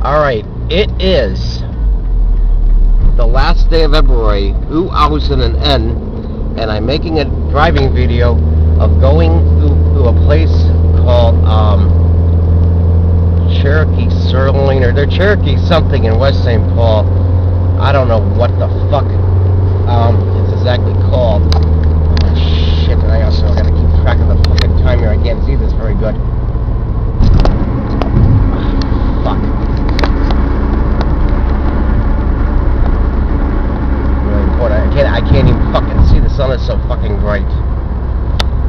Alright, it is the last day of February 2000, and I'm making a driving video of going to a place called Cherokee Sirloin, or they're Cherokee something in West St. Paul. I don't know what the fuck it's exactly called. Oh shit, and I also gotta keep track of the fucking time here. I can't see this very good. Fuck. Really important. I can't even fucking see. The sun is so fucking bright.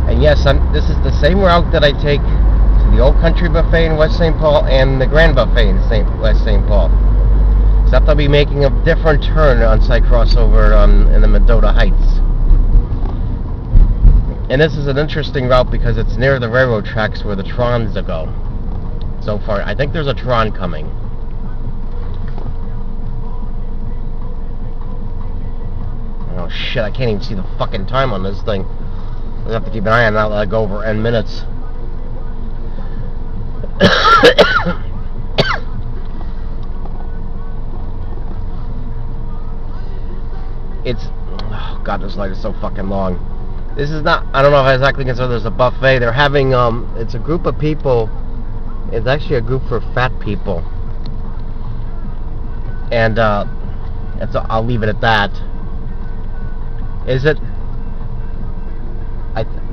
And yes, this is the same route that I take to the Old Country Buffet in West St. Paul and the Grand Buffet in West St. Paul. Except I'll be making a different turn once I cross over in the Mendota Heights. And this is an interesting route because it's near the railroad tracks where the Trons go. So far, I think there's a Tron coming. Oh shit, I can't even see the fucking time on this thing. I have to keep an eye on that, let it go over N minutes. It's, oh god, this light is so fucking long. This is not, I don't know if I exactly consider this a buffet. They're having, it's a group of people. It's actually a group for fat people. And, I'll leave it at that. Is it,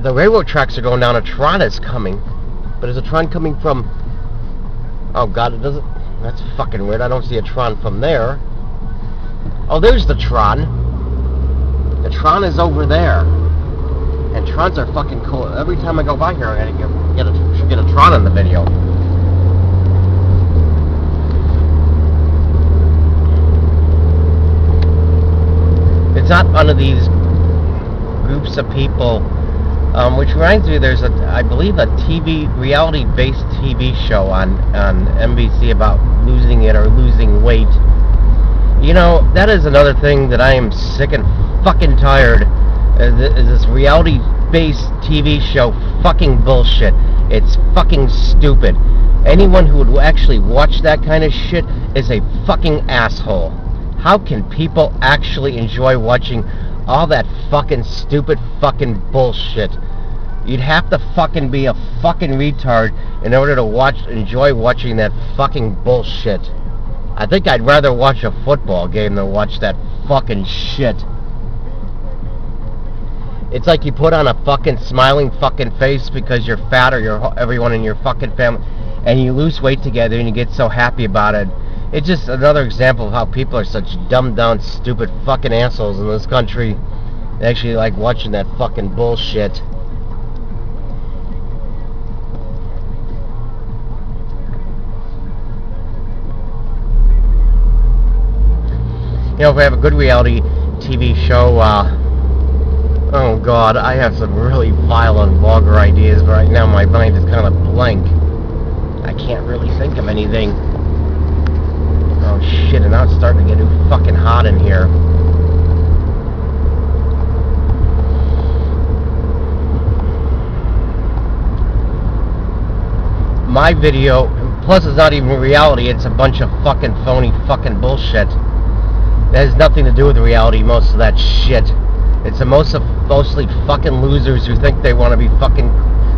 the railroad tracks are going down, a Tron is coming. But is a Tron coming from, oh god, it doesn't, that's fucking weird. I don't see a Tron from there. Oh, there's the Tron. The Tron is over there. And Trons are fucking cool. Every time I go by here, I should get a Tron in the video. It's not one of these groups of people, which reminds me, there's I believe a reality-based TV show on NBC about losing it or losing weight. You know, that is another thing that I am sick and fucking tired. Is this reality-based TV show fucking bullshit. It's fucking stupid. Anyone who would actually watch that kind of shit is a fucking asshole. How can people actually enjoy watching all that fucking stupid fucking bullshit? You'd have to fucking be a fucking retard in order to enjoy watching that fucking bullshit. I think I'd rather watch a football game than watch that fucking shit. It's like you put on a fucking smiling fucking face because you're fat or everyone in your fucking family, and you lose weight together and you get so happy about it. It's just another example of how people are such dumbed down, stupid fucking assholes in this country. They actually like watching that fucking bullshit. You know, if we have a good reality TV show, oh god, I have some really vile and vulgar ideas, but right now my mind is kind of blank. I can't really think of anything. Oh shit, and now it's starting to get fucking hot in here. My video, plus it's not even reality, it's a bunch of fucking phony fucking bullshit. That has nothing to do with reality, most of that shit. It's mostly fucking losers who think they want to be fucking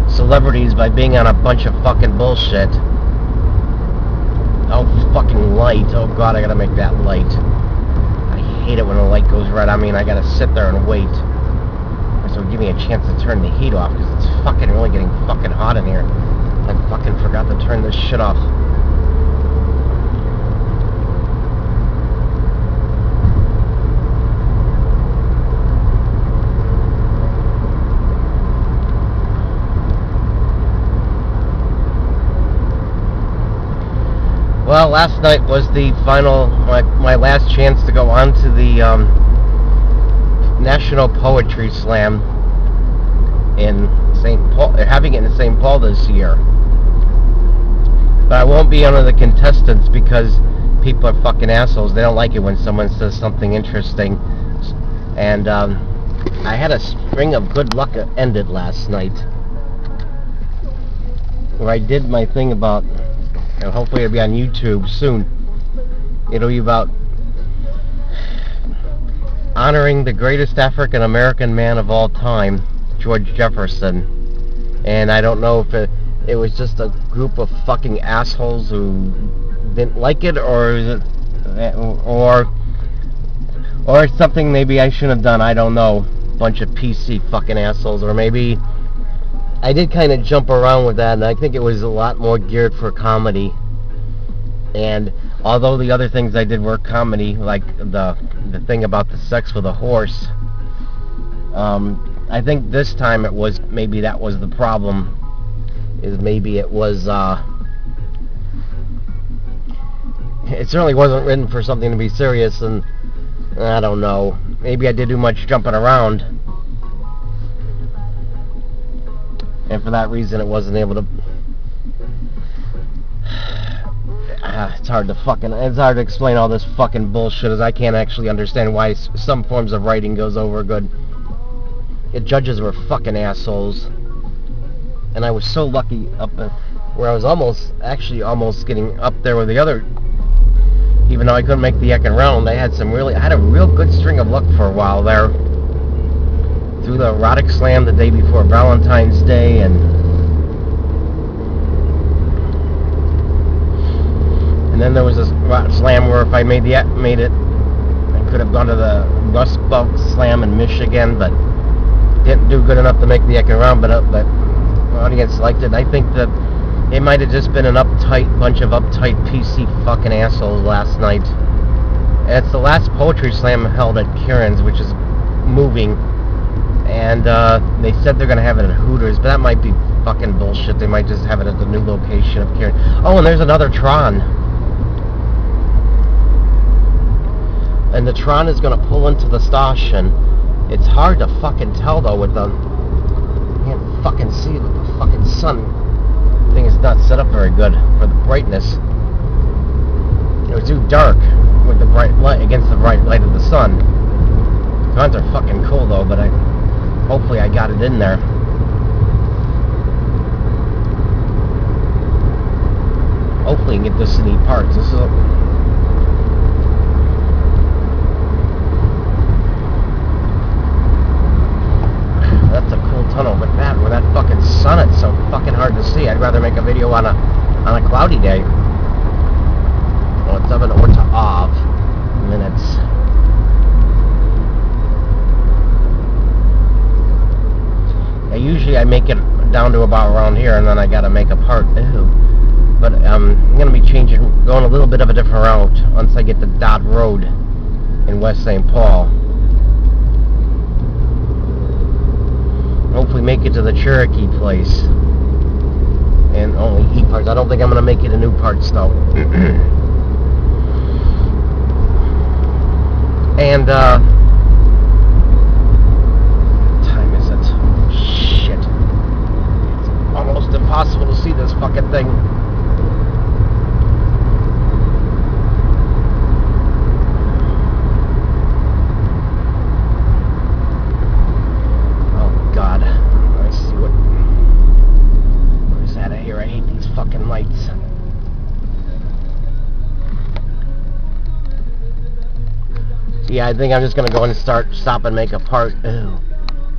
celebrities by being on a bunch of fucking bullshit. Oh, fucking light. Oh god, I gotta make that light. I hate it when the light goes red. I mean, I gotta sit there and wait. So give me a chance to turn the heat off, because it's fucking really getting fucking hot in here. I fucking forgot to turn this shit off. Well, last night was the final, my last chance to go on to the National Poetry Slam in St. Paul. They're having it in St. Paul this year. But I won't be one of the contestants because people are fucking assholes. They don't like it when someone says something interesting. And I had a string of good luck ended last night, where I did my thing about And hopefully it'll be on YouTube soon. It'll be about honoring the greatest African American man of all time, George Jefferson. And I don't know if it was just a group of fucking assholes who didn't like it, or it's something maybe I shouldn't have done. I don't know. Bunch of PC fucking assholes. Or maybe I did kind of jump around with that, and I think it was a lot more geared for comedy. And although the other things I did were comedy, like the thing about the sex with a horse, I think this time it was, maybe that was the problem, is maybe it was, it certainly wasn't written for something to be serious, and I don't know, maybe I did too much jumping around, and for that reason it wasn't able to, it's hard to explain all this fucking bullshit, as I can't actually understand why some forms of writing goes over good. The judges were fucking assholes, and I was so lucky up where I was almost getting up there with the other, even though I couldn't make the second round. I had a real good string of luck for a while there, through the erotic slam the day before Valentine's Day, and then there was this slam where if I made it, I could have gone to the Rust Belt Slam in Michigan, but didn't do good enough to make the second round. But the audience liked it. I think that it might have just been an bunch of uptight PC fucking assholes last night. And it's the last poetry slam held at Kieran's, which is moving, and they said they're gonna have it at Hooters, but that might be fucking bullshit. They might just have it at the new location of Kieran. Oh, and there's another Tron. And the Tron is going to pull into the station. It's hard to fucking tell though with the, you can't fucking see it with the fucking sun. The thing is not set up very good for the brightness. It was too dark with the bright light against the bright light of the sun. Trons are fucking cool though, but hopefully I got it in there. Hopefully you can get this neat parts. This is that's a cool tunnel, but man, with that fucking sun, it's so fucking hard to see. I'd rather make a video on a cloudy day. Well, it's 7 or to off minutes. Usually I make it down to about around here, and then I gotta make a part. Ew. But I'm gonna be going a little bit of a different route once I get to Dodd Road in West St. Paul. Hopefully make it to the Cherokee place and only eat parts. I don't think I'm gonna make it to new parts though. And time is it? Shit. It's almost impossible to see this fucking thing. Lights. Yeah, I think I'm just gonna go and stop and make a part. Ew.